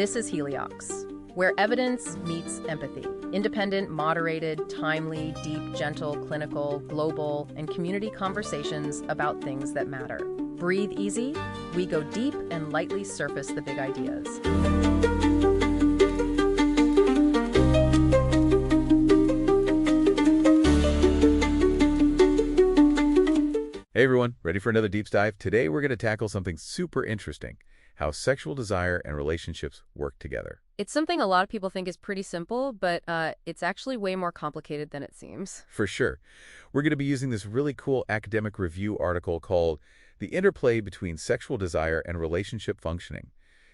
This is Heliox, where evidence meets empathy. Independent, moderated, timely, deep, gentle, clinical, global, and community conversations about things that matter. Breathe easy, we go deep and lightly surface the big ideas. Hey everyone, ready for another deep dive? Today we're going to tackle something super interesting, how sexual desire and relationships work together. It's something a lot of people think is pretty simple, but it's actually way more complicated than it seems. For sure. We're going to be using this really cool academic review article called The Interplay Between Sexual Desire and Relationship Functioning.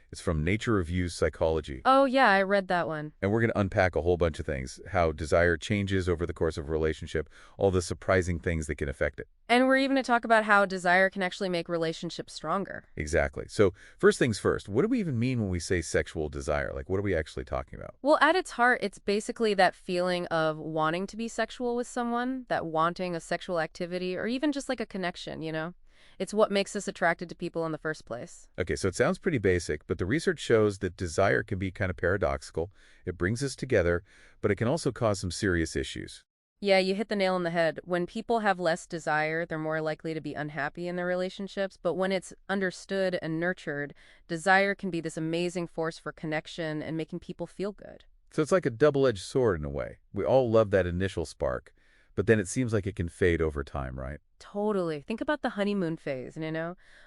It's from Nature Reviews Psychology. Oh yeah, I read that one. And we're going to unpack a whole bunch of things, how desire changes over the course of a relationship, all the surprising things that can affect it. And we're even going to talk about how desire can actually make relationships stronger. Exactly. So first things first, what do we even mean when we say sexual desire? Like, what are we actually talking about? Well, at its heart, it's basically that feeling of wanting to be sexual with someone, that wanting a sexual activity, or even just like a connection, you know? It's what makes us attracted to people in the first place. Okay, so it sounds pretty basic, but the research shows that desire can be kind of paradoxical. It brings us together, but it can also cause some serious issues. Yeah, you hit the nail on the head. When people have less desire, they're more likely to be unhappy in their relationships. But when it's understood and nurtured, desire can be this amazing force for connection and making people feel good. So it's like a double-edged sword in a way. We all love that initial spark, but then it seems like it can fade over time, right? Totally. Think about the honeymoon phase,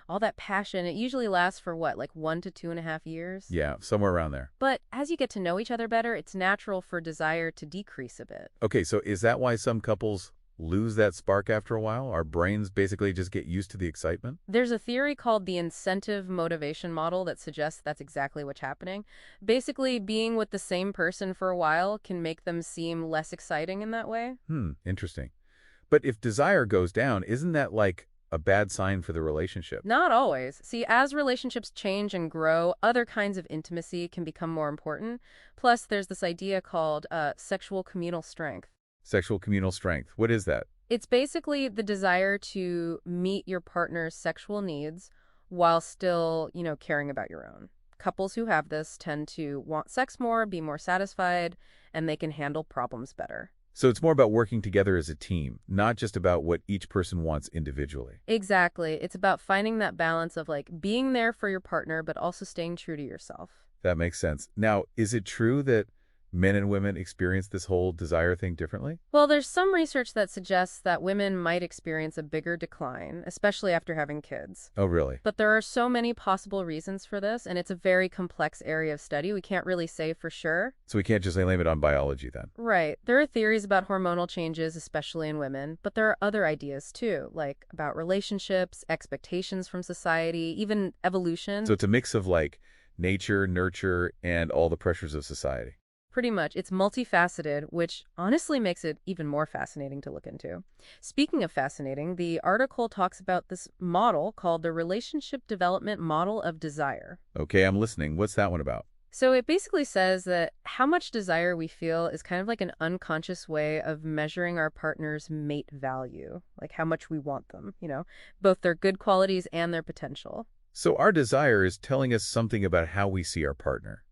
all that passion. It usually lasts for what, like 1 to 2.5 years? Yeah, somewhere around there. But as you get to know each other better, it's natural for desire to decrease a bit. Okay, so is that why some couples lose that spark after a while? Our brains basically just get used to the excitement? There's a theory called the incentive motivation model that suggests that's exactly what's happening. Basically, being with the same person for a while can make them seem less exciting in that way. Interesting. But if desire goes down, isn't that like a bad sign for the relationship? Not always. See, as relationships change and grow, other kinds of intimacy can become more important. Plus, there's this idea called sexual communal strength. Sexual communal strength. What is that? It's basically the desire to meet your partner's sexual needs while still, caring about your own. Couples who have this tend to want sex more, be more satisfied, and they can handle problems better. So it's more about working together as a team, not just about what each person wants individually. Exactly. It's about finding that balance of being there for your partner, but also staying true to yourself. That makes sense. Now, is it true that men and women experience this whole desire thing differently? Well, there's some research that suggests that women might experience a bigger decline, especially after having kids. Oh, really? But there are so many possible reasons for this, and it's a very complex area of study. We can't really say for sure. So we can't just blame it on biology then? Right. There are theories about hormonal changes, especially in women, but there are other ideas too, like about relationships, expectations from society, even evolution. So it's a mix of nature, nurture, and all the pressures of society. Pretty much. It's multifaceted, which honestly makes it even more fascinating to look into. Speaking of fascinating, the article talks about this model called the Relationship Development Model of Desire. Okay, I'm listening. What's that one about? So it basically says that how much desire we feel is kind of like an unconscious way of measuring our partner's mate value, like how much we want them, both their good qualities and their potential. So our desire is telling us something about how we see our partner.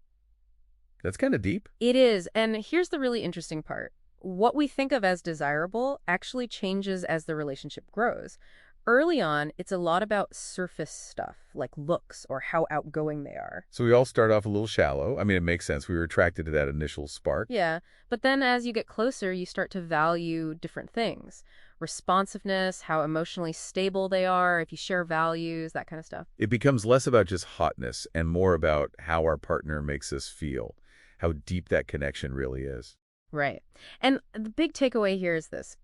That's kind of deep. It is, and here's the really interesting part. What we think of as desirable actually changes as the relationship grows. Early on, it's a lot about surface stuff, like looks or how outgoing they are. So we all start off a little shallow. I mean, it makes sense. We were attracted to that initial spark. Yeah, but then as you get closer, you start to value different things. Responsiveness, how emotionally stable they are, if you share values, that kind of stuff. It becomes less about just hotness and more about how our partner makes us feel, how deep that connection really is. Right. And the big takeaway here is this.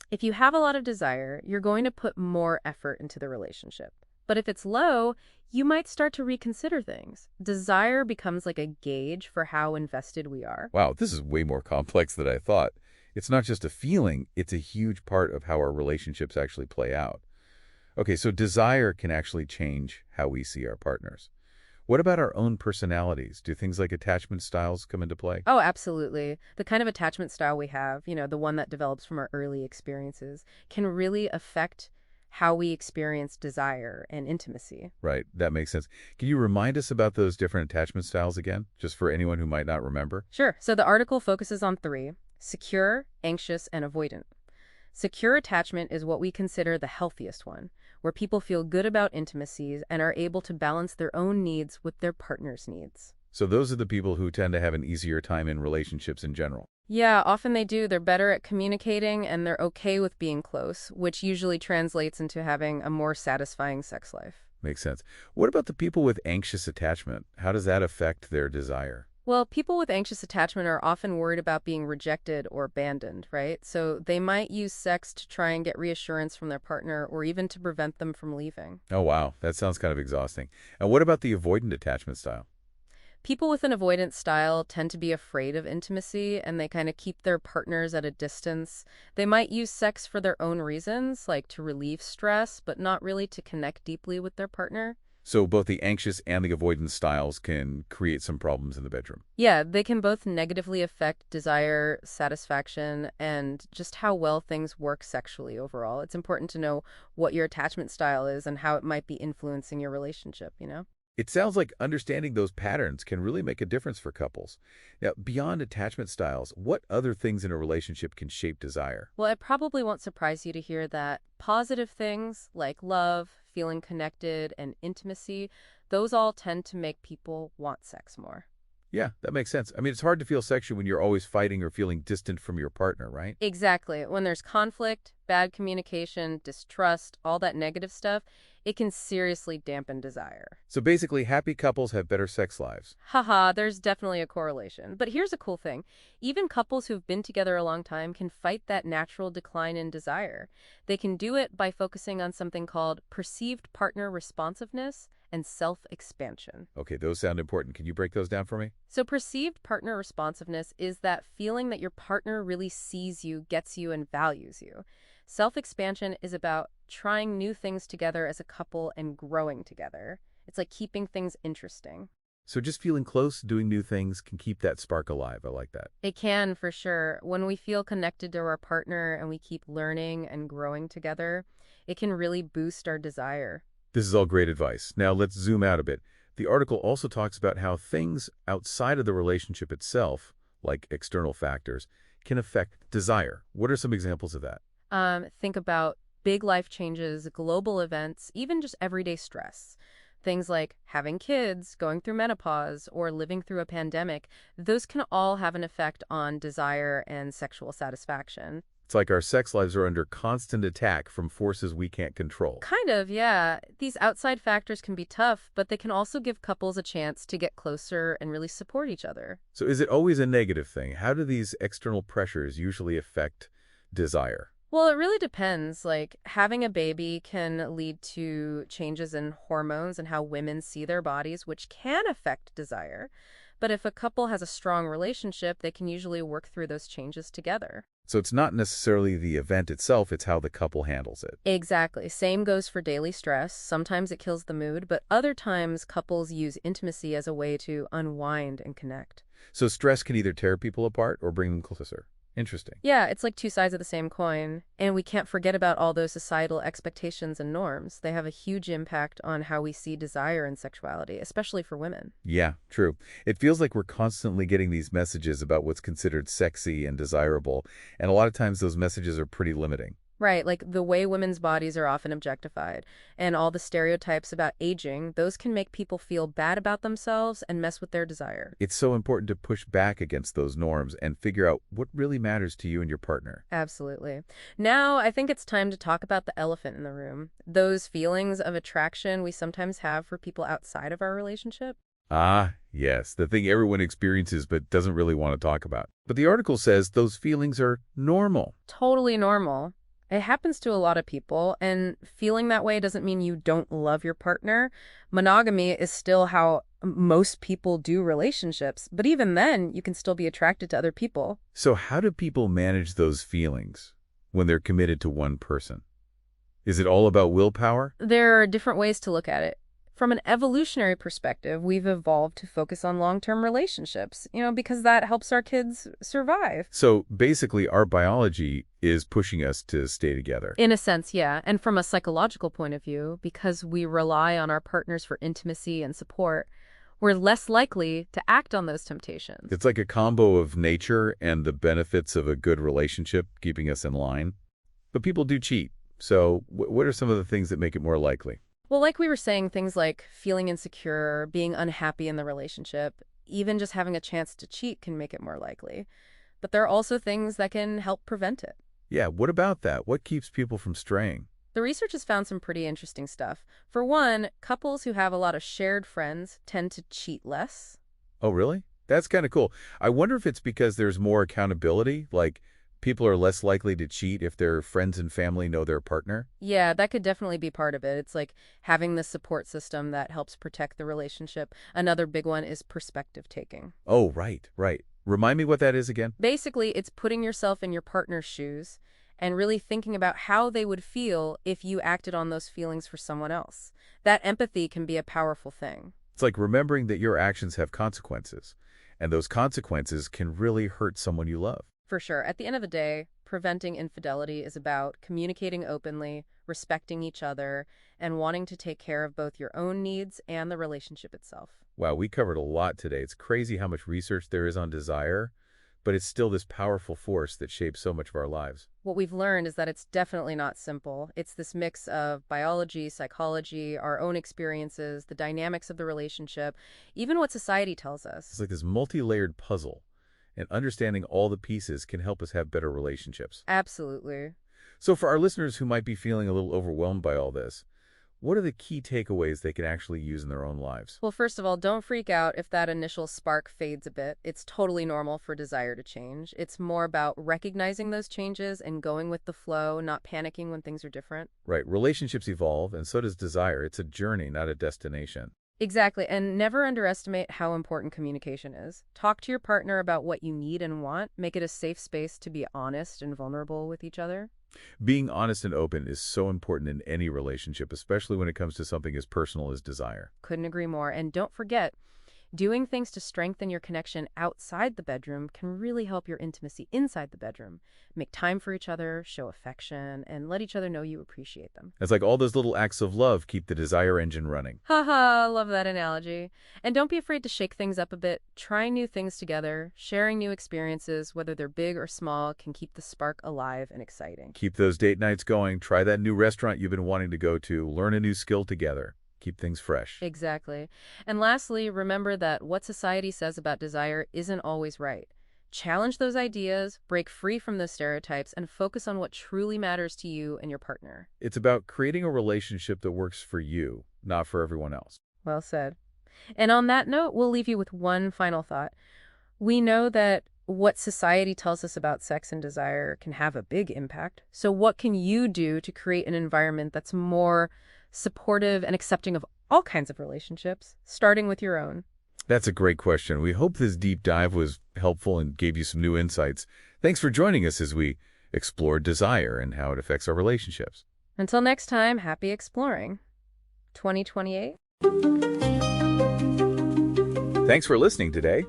If you have a lot of desire, you're going to put more effort into the relationship. But if it's low, you might start to reconsider things. Desire becomes like a gauge for how invested we are. Wow, this is way more complex than I thought. It's not just a feeling, it's a huge part of how our relationships actually play out. Okay, so desire can actually change how we see our partners. What about our own personalities? Do things like attachment styles come into play? Oh, absolutely. The kind of attachment style we have, the one that develops from our early experiences, can really affect how we experience desire and intimacy. Right, that makes sense. Can you remind us about those different attachment styles again, just for anyone who might not remember? Sure. So the article focuses on three: secure, anxious, and avoidant. Secure attachment is what we consider the healthiest one, where people feel good about intimacies and are able to balance their own needs with their partner's needs. So those are the people who tend to have an easier time in relationships in general. Yeah, often they do. They're better at communicating and they're okay with being close, which usually translates into having a more satisfying sex life. Makes sense. What about the people with anxious attachment? How does that affect their desire? Well, people with anxious attachment are often worried about being rejected or abandoned, right? So they might use sex to try and get reassurance from their partner or even to prevent them from leaving. Oh, wow. That sounds kind of exhausting. And what about the avoidant attachment style? People with an avoidant style tend to be afraid of intimacy and they kind of keep their partners at a distance. They might use sex for their own reasons, like to relieve stress, but not really to connect deeply with their partner. So both the anxious and the avoidant styles can create some problems in the bedroom. Yeah, they can both negatively affect desire, satisfaction, and just how well things work sexually overall. It's important to know what your attachment style is and how it might be influencing your relationship, you know? It sounds like understanding those patterns can really make a difference for couples. Now, beyond attachment styles, what other things in a relationship can shape desire? Well, it probably won't surprise you to hear that positive things like love, feeling connected, and intimacy, those all tend to make people want sex more. Yeah, that makes sense. I mean, it's hard to feel sexual when you're always fighting or feeling distant from your partner, right? Exactly. When there's conflict, bad communication, distrust, all that negative stuff, it can seriously dampen desire. So basically, happy couples have better sex lives. Haha, there's definitely a correlation. But here's a cool thing. Even couples who've been together a long time can fight that natural decline in desire. They can do it by focusing on something called perceived partner responsiveness and self-expansion. Okay, those sound important. Can you break those down for me? So perceived partner responsiveness is that feeling that your partner really sees you, gets you, and values you. Self-expansion is about trying new things together as a couple and growing together. It's like keeping things interesting. So just feeling close, doing new things can keep that spark alive. I like that. It can, for sure. When we feel connected to our partner and we keep learning and growing together, it can really boost our desire. This is all great advice. Now let's zoom out a bit. The article also talks about how things outside of the relationship itself, like external factors, can affect desire. What are some examples of that? Think about big life changes, global events, even just everyday stress. Things like having kids, going through menopause, or living through a pandemic, those can all have an effect on desire and sexual satisfaction. It's like our sex lives are under constant attack from forces we can't control. Kind of, yeah. These outside factors can be tough, but they can also give couples a chance to get closer and really support each other. So is it always a negative thing? How do these external pressures usually affect desire? Well, it really depends. Like, having a baby can lead to changes in hormones and how women see their bodies, which can affect desire. But if a couple has a strong relationship, they can usually work through those changes together. So it's not necessarily the event itself, it's how the couple handles it. Exactly. Same goes for daily stress. Sometimes it kills the mood, but other times couples use intimacy as a way to unwind and connect. So stress can either tear people apart or bring them closer. Interesting. Yeah, it's like two sides of the same coin. And we can't forget about all those societal expectations and norms. They have a huge impact on how we see desire and sexuality, especially for women. Yeah, true. It feels like we're constantly getting these messages about what's considered sexy and desirable, and a lot of times those messages are pretty limiting. Right, like the way women's bodies are often objectified, and all the stereotypes about aging, those can make people feel bad about themselves and mess with their desire. It's so important to push back against those norms and figure out what really matters to you and your partner. Absolutely. Now, I think it's time to talk about the elephant in the room. Those feelings of attraction we sometimes have for people outside of our relationship. Ah, yes, the thing everyone experiences but doesn't really want to talk about. But the article says those feelings are normal. Totally normal. It happens to a lot of people, and feeling that way doesn't mean you don't love your partner. Monogamy is still how most people do relationships, but even then, you can still be attracted to other people. So how do people manage those feelings when they're committed to one person? Is it all about willpower? There are different ways to look at it. From an evolutionary perspective, we've evolved to focus on long-term relationships, because that helps our kids survive. So basically, our biology is pushing us to stay together. In a sense, yeah. And from a psychological point of view, because we rely on our partners for intimacy and support, we're less likely to act on those temptations. It's like a combo of nature and the benefits of a good relationship keeping us in line. But people do cheat. So what are some of the things that make it more likely? Well, like we were saying, things like feeling insecure, being unhappy in the relationship, even just having a chance to cheat can make it more likely. But there are also things that can help prevent it. Yeah, what about that? What keeps people from straying? The research has found some pretty interesting stuff. For one, couples who have a lot of shared friends tend to cheat less. Oh, really? That's kind of cool. I wonder if it's because there's more accountability, like people are less likely to cheat if their friends and family know their partner. Yeah, that could definitely be part of it. It's like having the support system that helps protect the relationship. Another big one is perspective taking. Oh, right, right. Remind me what that is again? Basically, it's putting yourself in your partner's shoes and really thinking about how they would feel if you acted on those feelings for someone else. That empathy can be a powerful thing. It's like remembering that your actions have consequences, and those consequences can really hurt someone you love. For sure. At the end of the day, preventing infidelity is about communicating openly, respecting each other, and wanting to take care of both your own needs and the relationship itself. Wow, we covered a lot today. It's crazy how much research there is on desire, but it's still this powerful force that shapes so much of our lives. What we've learned is that it's definitely not simple. It's this mix of biology, psychology, our own experiences, the dynamics of the relationship, even what society tells us. It's like this multi-layered puzzle, and understanding all the pieces can help us have better relationships. Absolutely. So for our listeners who might be feeling a little overwhelmed by all this, what are the key takeaways they can actually use in their own lives? Well, first of all, don't freak out if that initial spark fades a bit. It's totally normal for desire to change. It's more about recognizing those changes and going with the flow, not panicking when things are different. Right, relationships evolve, and so does desire. It's a journey, not a destination. Exactly, and never underestimate how important communication is. Talk to your partner about what you need and want. Make it a safe space to be honest and vulnerable with each other. Being honest and open is so important in any relationship, especially when it comes to something as personal as desire. Couldn't agree more. And don't forget, doing things to strengthen your connection outside the bedroom can really help your intimacy inside the bedroom. Make time for each other, show affection, and let each other know you appreciate them. It's like all those little acts of love keep the desire engine running. Haha, love that analogy. And don't be afraid to shake things up a bit. Trying new things together, sharing new experiences, whether they're big or small, can keep the spark alive and exciting. Keep those date nights going. Try that new restaurant you've been wanting to go to. Learn a new skill together. Keep things fresh. Exactly. And lastly, remember that what society says about desire isn't always right. Challenge those ideas, break free from those stereotypes, and focus on what truly matters to you and your partner. It's about creating a relationship that works for you, not for everyone else. Well said. And on that note, we'll leave you with one final thought. We know that what society tells us about sex and desire can have a big impact. So what can you do to create an environment that's more supportive and accepting of all kinds of relationships, starting with your own? That's a great question. We hope this deep dive was helpful and gave you some new insights. Thanks for joining us as we explored desire and how it affects our relationships. Until next time, happy exploring. 2028. Thanks for listening today.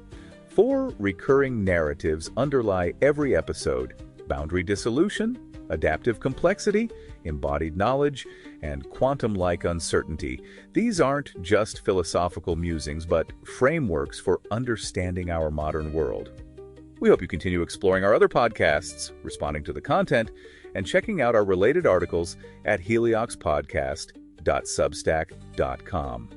4 recurring narratives underlie every episode: boundary dissolution, adaptive complexity, embodied knowledge, and quantum-like uncertainty. These aren't just philosophical musings, but frameworks for understanding our modern world. We hope you continue exploring our other podcasts, responding to the content, and checking out our related articles at helioxpodcast.substack.com.